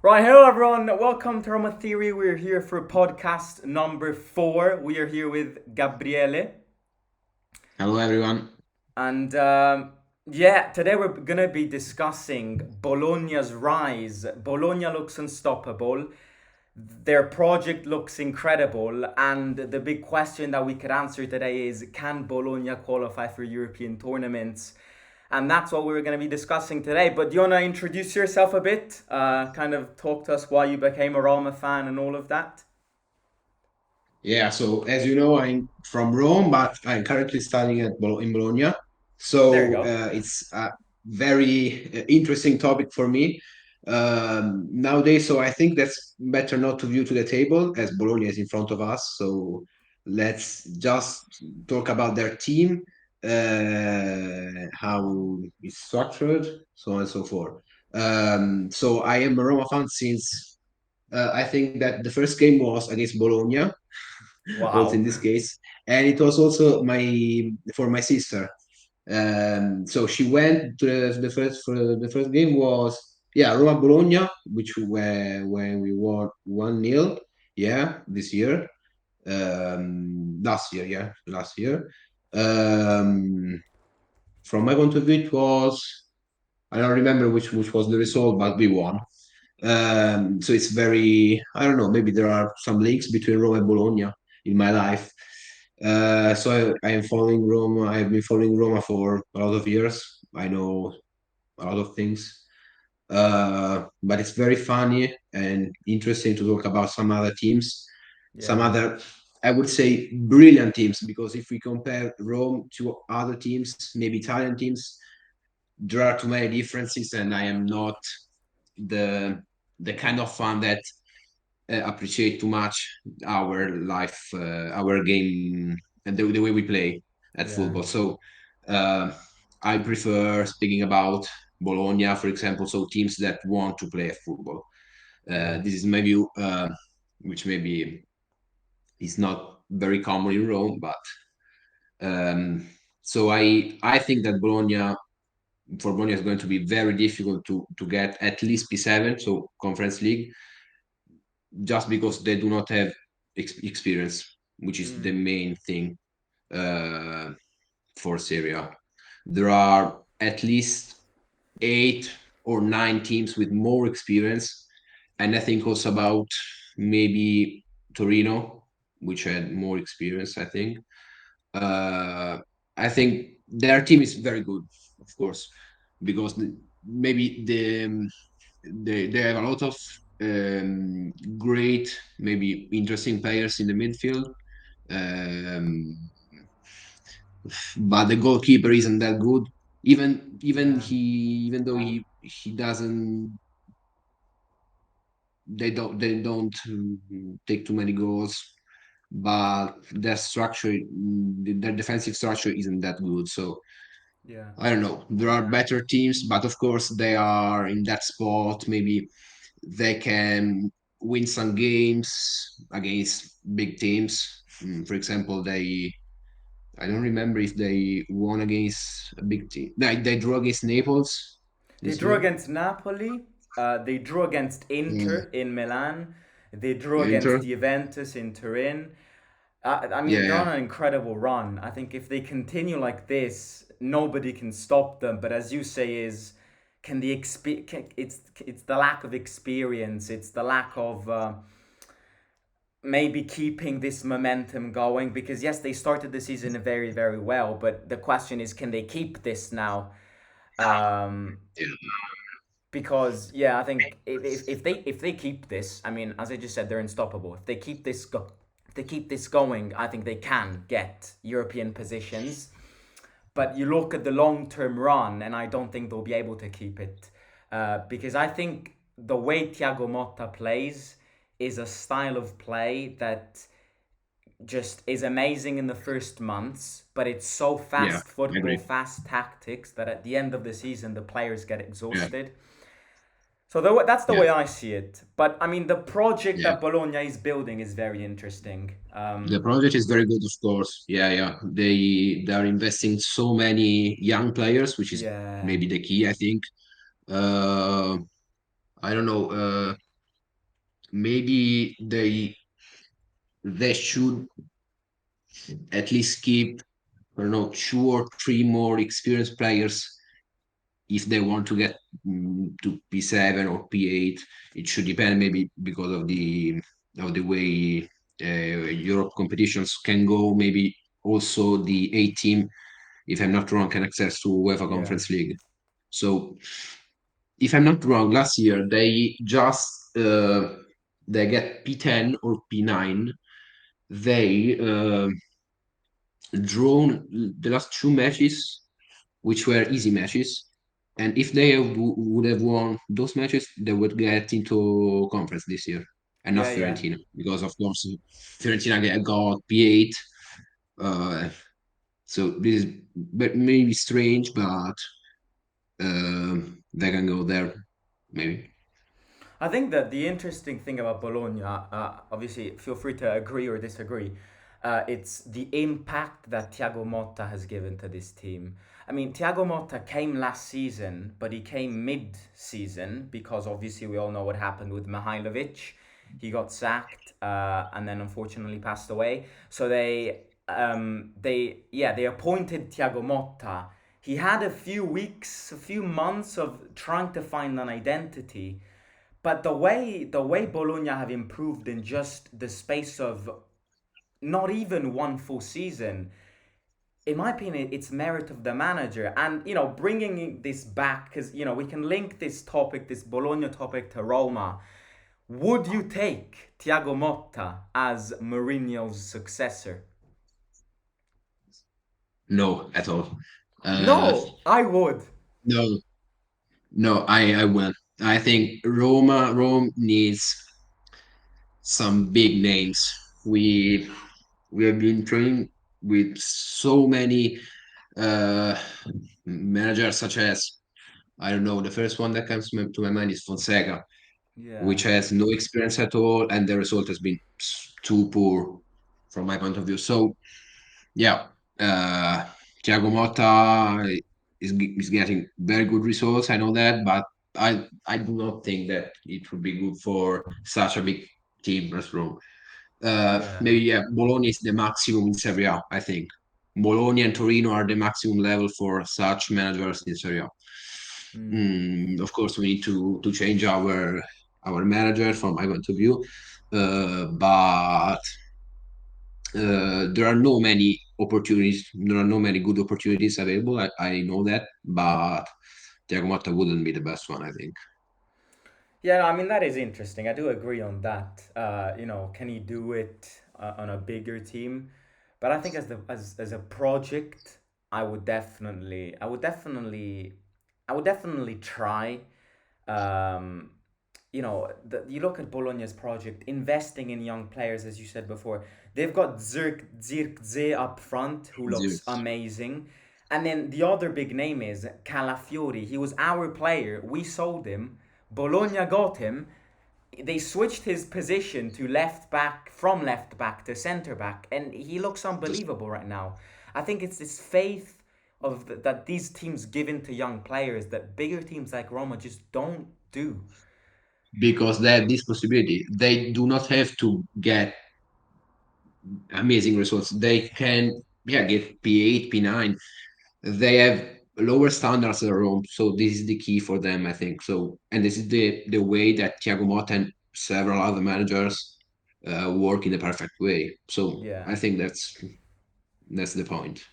Right, hello everyone. Welcome to Roma Theory. We're here for podcast number 4. We are here with Gabriele. Hello, everyone. And today we're going to be discussing Bologna's rise. Bologna looks unstoppable. Their project looks incredible. And the big question that we could answer today is, can Bologna qualify for European tournaments? And that's what we're going to be discussing today. But do you want to introduce yourself a bit? Kind of talk to us why you became a Roma fan and all of that? Yeah, so as you know, I'm from Rome, but I'm currently studying in Bologna. There you So go. it's a very interesting topic for me nowadays. So I think that's better not to view to the table as Bologna is in front of us. So let's just talk about their team, how it's structured, so on and so forth. So I am a Roma fan since I think that the first game was against Bologna, also in Wow. this case, and it was also my for my sister. So she went to the first game was Roma Bologna, which were when we won 1-0. Yeah, this year. Last year, last year. Um, from my point of view, it was I don't remember which was the result, but we won. So it's very, I don't know, maybe there are some links between Rome and Bologna in my life. I am following Roma. I've been following Roma for a lot of years. I know a lot of things. But it's very funny and interesting to talk about some other teams, some Yeah. other, I would say, brilliant teams, because if we compare Rome to other teams, maybe Italian teams, there are too many differences, and I am not the the kind of fan that appreciate too much our life, our game, and the way we play at Yeah. football. So uh, I prefer speaking about Bologna, for example, so teams that want to play football. Yeah. This is my view, which maybe is not very common in Rome, but um, I think that Bologna for Bologna is going to be very difficult to get at least P7, so Conference League, just because they do not have experience, which is the Mm. main thing uh, for Syria. There are at least 8 or 9 teams with more experience, and I think also about maybe Torino, which had more experience. Uh, I think their team is very good, of course, because maybe they have a lot of great, maybe interesting players in the midfield. Um, but the goalkeeper isn't that good. Yeah. Even though he doesn't they don't take too many goals, but their structure, their defensive structure isn't that good. So Yeah. I don't know. There are better teams, but of course they are in that spot. Maybe they can win some games against big teams. For example, I don't remember if they won against a big team. They drew against Naples They this drew year. against Napoli. They drew against Mm. Inter in Milan. They drew against Inter. Juventus in Turin. I Yeah, mean, they're on yeah, an incredible run. I think if they continue like this, nobody can stop them. But as you say, can the it's the lack of experience. It's the lack of maybe keeping this momentum going. Because yes, they started the season very well. But the question is, can they keep this now? Um, yeah, because yeah, I think if they keep this, I mean, as I just said, they're unstoppable. If they keep this going, I think they can get European positions. But you look at the long term run, and I don't think they'll be able to keep it because I think the way Thiago Motta plays is a style of play that just is amazing in the first months, but it's so yeah. fast I football, agree. fast tactics that at the end of the season the players get Yeah, exhausted. So that's the yeah, way I see it. But I mean, the project yeah. that Bologna is building is very interesting. The project is very good, of course. Yeah, yeah. They are investing so many young players, which is Yeah, maybe the key, I think. Uh, I don't know. maybe they should at least keep, I don't know, two or three more experienced players if they want to get to P7 or P8. It should depend maybe because of the way Europe competitions can go. Maybe also the A team, if I'm not wrong, can access to UEFA Yeah. Conference League. So if I'm not wrong, last year they just they get P10 or P9. They drawn the last two matches, which were easy matches. And if they would have won those matches, they would get into conference this year, and not Yeah, yeah. Fiorentina, because of course Fiorentina got P8. Uh, so this is maybe strange, but they can go there, maybe. I think that the interesting thing about Bologna, obviously, feel free to agree or disagree. It's the impact that Thiago Motta has given to this team. I mean, Thiago Motta came last season, but he came mid-season because obviously we all know what happened with Mihailovic. He got sacked and then unfortunately passed away. So they appointed Thiago Motta. He had a few weeks, a few months of trying to find an identity, but the way Bologna have improved in just the space of not even one full season, in my opinion, it's merit of the manager. And bringing this back, because we can link this topic, this Bologna topic, to Roma. Would you take Thiago Motta as Mourinho's successor? No, at all. Uh, No, I would. no, no, I will. I think Rome needs some big names. We we have been training with so many uh, managers, such as, I don't know, the first one that comes to my mind is Fonseca, Yeah. which has no experience at all, and the result has been too poor from my point of view. So yeah, uh, Thiago Motta is getting very good results. I know that, but I do not think that it would be good for such a big team as Rome. Yeah. Maybe yeah, Bologna is the maximum in Serie A, I think. Bologna and Torino are the maximum level for such managers in Serie A. Mm. Of course, we need to change our manager from my point of view, but there are no many opportunities. There are no many good opportunities available. I know that, but Thiago Motta wouldn't be the best one, I think. Yeah, I mean that is interesting. I do agree on that. Can he do it on a bigger team? But I think as a project, I would definitely try. Um, you look at Bologna's project, investing in young players, as you said before. They've got Zirkzee up front, who Zero. looks amazing. And then the other big name is Calafiori. He was our player. We sold him. Bologna got him. They switched his position to left back, from left back to centre back, and he looks Just unbelievable right now. I think it's this faith that these teams give into young players that bigger teams like Roma just don't do. because they have this possibility. They do not have to get amazing results. They can, yeah, get P8, P9. They have lower standards than Rome, so this is the key for them, I think. So, and this is the way that Thiago Motta and several other managers work in the perfect way. So, Yeah. I think that's the point.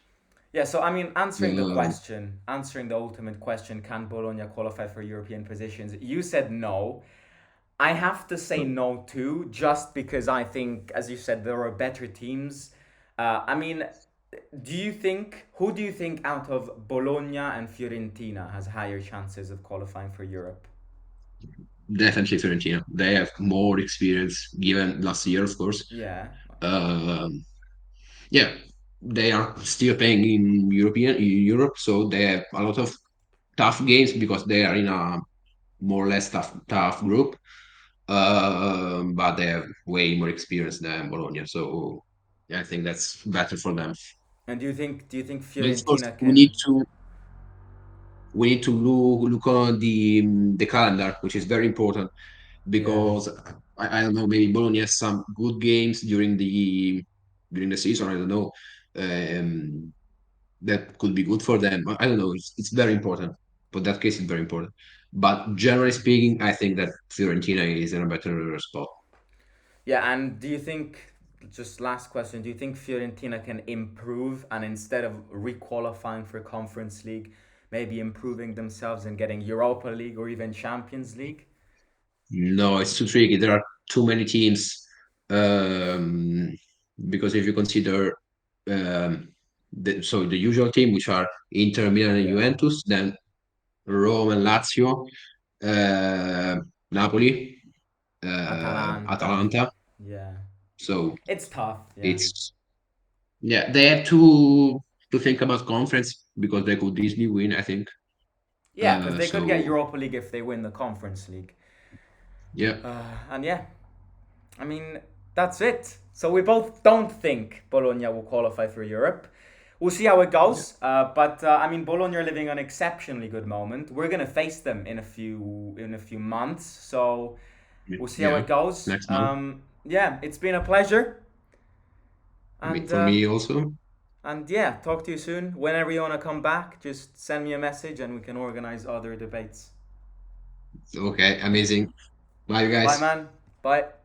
Yeah, so I mean, Um, answering the ultimate question, can Bologna qualify for European positions? You said no. I have to say no. no too, just because I think, as you said, there are better teams. I mean, who do you think out of Bologna and Fiorentina has higher chances of qualifying for Europe? Definitely Fiorentina. They have more experience given last year, of course. Yeah, Um, yeah, they are still playing in Europe, so they have a lot of tough games because they are in a more or less tough group. But they have way more experience than Bologna, so yeah, I think that's better for them. and do you think But of course, Fiorentina can? we need to look on the calendar, which is very important Yeah, because I don't know, maybe Bologna has some good games during the season. I don't know. Um, that could be good for them. I don't know. It's very important. For that case, it's very important. But generally speaking, I think that Fiorentina is in a better spot. Yeah, and do you think, just last question, do you think Fiorentina can improve and instead of requalifying for Conference League, maybe improving themselves and getting Europa League or even Champions League? No, it's too tricky. There are too many teams. Um, because if you consider the usual team, which are Inter, Milan, and Yeah. Juventus, then Rome and Lazio, uh, Napoli, Atalanta. Atalanta. Yeah. So It's tough, yeah. it's yeah, they have to think about conference because they could easily win, I think. Yeah, because they could get So Europa League if they win the Conference League. yeah, And yeah, I mean, that's it. So we both don't think Bologna will qualify for Europe. We'll see how it yeah, goes. But I mean, Bologna are living an exceptionally good moment. We're gonna face them in a few months. So we'll see how yeah. it goes. Next month, Yeah, it's been a pleasure. And for me also. yeah, talk to you soon. Whenever you wanna come back, just send me a message and we can organize other debates. Okay, amazing. Bye, Bye, guys. man. Bye.